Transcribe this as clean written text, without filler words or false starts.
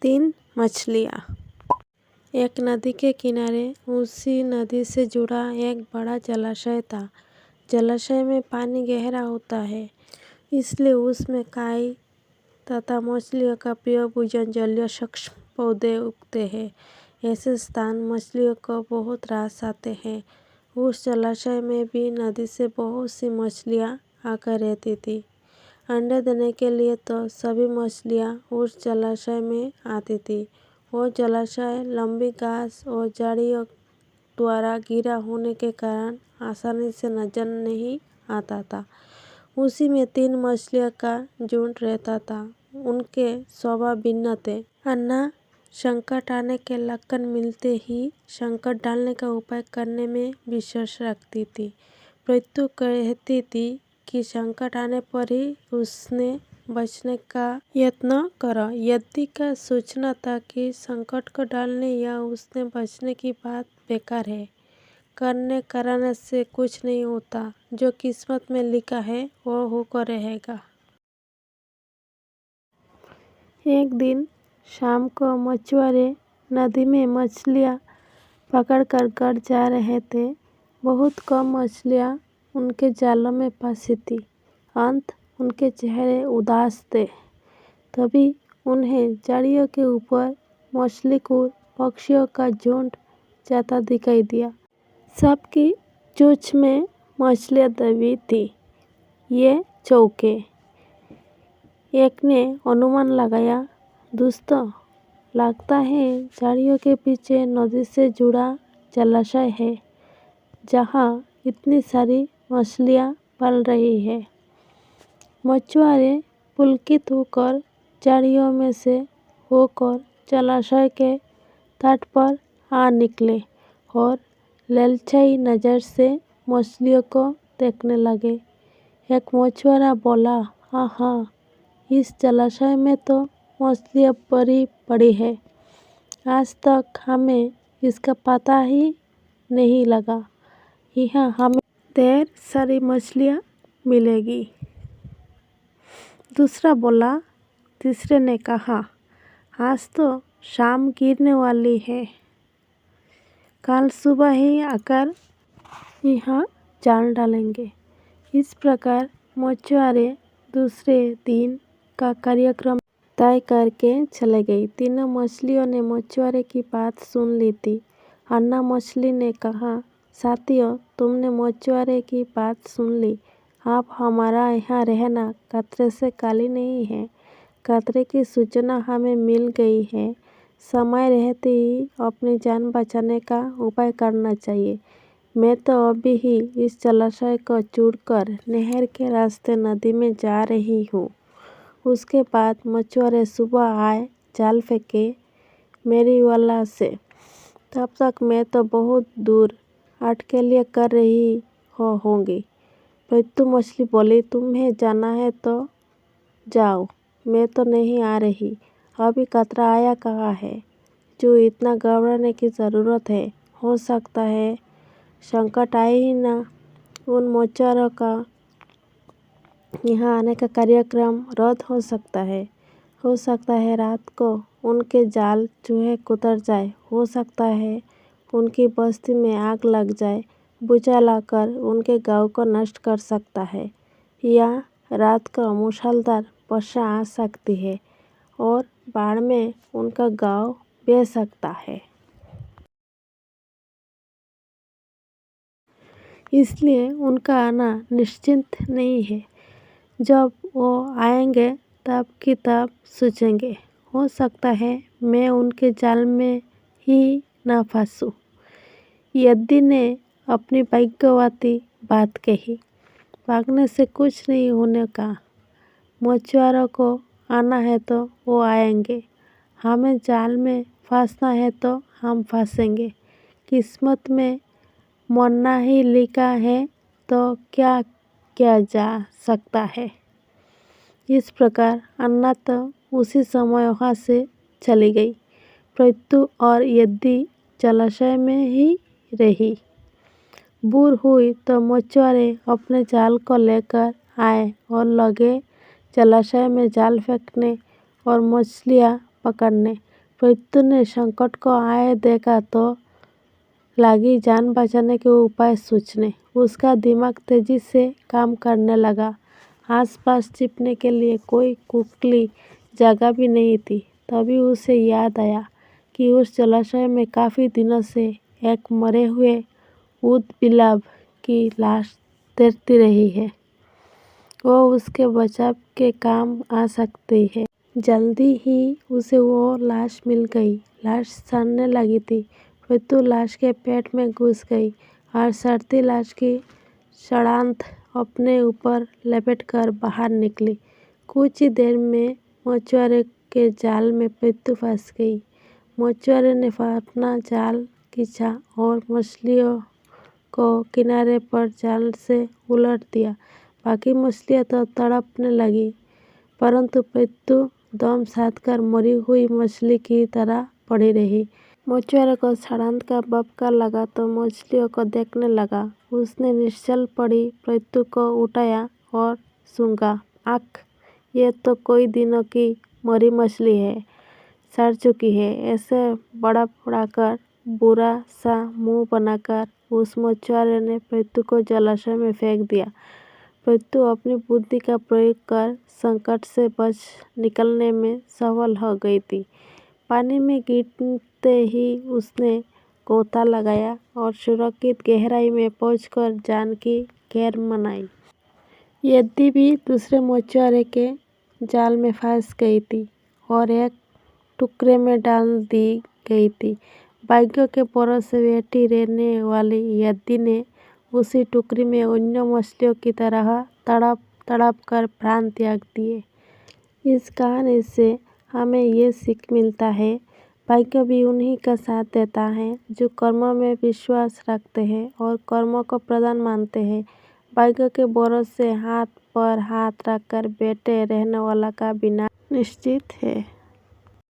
तीन मछलियाँ। एक नदी के किनारे उसी नदी से जुड़ा एक बड़ा जलाशय था। जलाशय में पानी गहरा होता है, इसलिए उसमें काई तथा मछलियों का प्रिय भोजन जलीय सूक्ष्म पौधे उगते हैं। ऐसे स्थान मछलियों को बहुत रास आते हैं। उस जलाशय में भी नदी से बहुत सी मछलियाँ आकर रहती थी। अंडे देने के लिए तो सभी मछलियाँ उस जलाशय में आती थी। वो जलाशय लंबी घास और झाड़ियों द्वारा घिरा होने के कारण आसानी से नजर नहीं आता था। उसी में तीन मछलियों का झुंड रहता था। उनके स्वभाव भिन्न थे। अन्ना संकट आने के लक्षण मिलते ही संकट डालने का उपाय करने में विश्वास रखती थी। मृत्यु कहती थी कि संकट आने पर ही उसने बचने का यत्न करो। यदि का सोचना था कि संकट को डालने या उसने बचने की बात बेकार है। करने कराने से कुछ नहीं होता। जो किस्मत में लिखा है वो होकर रहेगा। एक दिन शाम को मछुआरे नदी में मछलियाँ पकड़कर घर जा रहे थे। बहुत कम मछलियाँ उनके जालों में फंसी थी। उनके चेहरे उदास थे। तभी उन्हें झाड़ियों के ऊपर मछलीखोर पक्षियों का झुंड जाता दिखाई दिया। सबकी चोंच में मछलियाँ दबी थी। ये चौके। एक ने अनुमान लगाया, दोस्तों, लगता है झाड़ियों के पीछे नदी से जुड़ा जलाशय है, जहाँ इतनी सारी मछलियाँ पल रही है। मछुआरे पुलकित होकर झाड़ियों में से होकर जलाशय के तट पर आ निकले और ललचाई नज़र से मछलियों को देखने लगे। एक मछुआरा बोला, आहा, इस जलाशय में तो मछलियाँ भरी पड़ी है। आज तक हमें इसका पता ही नहीं लगा। यहाँ हमें ढेर सारी मछलियाँ मिलेगी। दूसरा बोला। तीसरे ने कहा, आज तो शाम गिरने वाली है। कल सुबह ही आकर यहाँ जाल डालेंगे। इस प्रकार मछुआरे दूसरे दिन का कार्यक्रम तय करके चले गए। तीनों मछलियों ने मछुआरे की बात सुन ली थी। अन्ना मछली ने कहा, साथियों, तुमने मछुआरे की बात सुन ली। अब हमारा यहाँ रहना खतरे से खाली नहीं है। खतरे की सूचना हमें मिल गई है। समय रहते ही अपनी जान बचाने का उपाय करना चाहिए। मैं तो अभी ही इस जलाशय को छोड़कर नहर के रास्ते नदी में जा रही हूँ। उसके बाद मछुआरे सुबह आए, जाल फेंके मेरी वाला से। तब तक मैं तो बहुत दूर अटकेलियाँ कर रही होंगी। मृत्यु मछली बोली, तुम्हें जाना है तो जाओ, मैं तो नहीं आ रही। अभी खतरा आया कहाँ है जो इतना घबराने की ज़रूरत है। हो सकता है संकट आए ही ना। उन मछुआरों का यहाँ आने का कार्यक्रम रद्द हो सकता है। हो सकता है रात को उनके जाल चूहे कुतर जाए। हो सकता है उनकी बस्ती में आग लग जाए। भूचाल आकर उनके गांव को नष्ट कर सकता है। या रात को मूसलाधार वर्षा आ सकती है और बाढ़ में उनका गांव बह सकता है। इसलिए उनका आना निश्चित नहीं है। जब वो आएंगे तब की तब सोचेंगे। हो सकता है मैं उनके जाल में ही ना फंसूं। यदि ने अपनी भाग्यवती बात कही। भागने से कुछ नहीं होने का। मछुआरों को आना है तो वो आएंगे। हमें जाल में फंसना है तो हम फंसेंगे। किस्मत में मरना ही लिखा है तो क्या किया जा सकता है। इस प्रकार अन्ना तो उसी समय वहाँ से चली गई। मृत्यु और यदि जलाशय में ही रही। भोर हुई तो मछुआरे अपने जाल को लेकर आए और लगे जलाशय में जाल फेंकने और मछलियाँ पकड़ने। प्रत्यु ने संकट को आए देखा तो लगी जान बचाने के उपाय सोचने। उसका दिमाग तेजी से काम करने लगा। आसपास छिपने के लिए कोई खुली जगह भी नहीं थी। तभी उसे याद आया कि उस जलाशय में काफ़ी दिनों से एक मरे हुए ऊदबिलाव की लाश तैरती रही है। वो उसके बचाव के काम आ सकती है। जल्दी ही उसे वो लाश मिल गई। लाश सड़ने लगी थी। प्रत्यु लाश के पेट में घुस गई और सड़ती लाश की सड़ांत अपने ऊपर लपेटकर बाहर निकली। कुछ ही देर में मछुआरे के जाल में प्रत्यु फंस गई। मछुआरे ने अपना जाल खींचा और मछलियों को किनारे पर जाल से उलट दिया। बाकी मछलियां तो तड़पने लगी, परंतु प्रत्यु दम साधकर मरी हुई मछली की तरह पड़ी रही। मछुआरे को सड़ांत का बबका लगा तो मछलियों को देखने लगा। उसने निश्चल पड़ी प्रत्यु को उठाया और सूंघा। आख, ये तो कई दिनों की मरी मछली है, सड़ चुकी है। ऐसे बड़बड़ाकर बुरा सा मुंह बनाकर उस मछुआरे ने प्रत्यु को जलाशय में फेंक दिया। प्रत्यु अपनी बुद्धि का प्रयोग कर संकट से बच निकलने में सफल हो गई थी। पानी में गिरते ही उसने गोता लगाया और सुरक्षित गहराई में पहुंचकर जान की खैर मनाई। यद्यपि दूसरे मछुआरे के जाल में फंस गई थी और एक टुकड़े में डाल दी गई थी। भाग्य के भरोसे बैठी रहने वाली यद्दी ने उसी टुकड़ी में अन्य मछलियों की तरह तड़प तड़प कर प्राण त्याग दिए। इस कहानी से हमें ये सीख मिलता है, भाग्य भी उन्हीं का साथ देता है जो कर्मों में विश्वास रखते हैं और कर्मों को प्रधान मानते हैं। भाग्य के भरोसे हाथ पर हाथ रखकर बैठे रहने वाला का विनाश निश्चित है।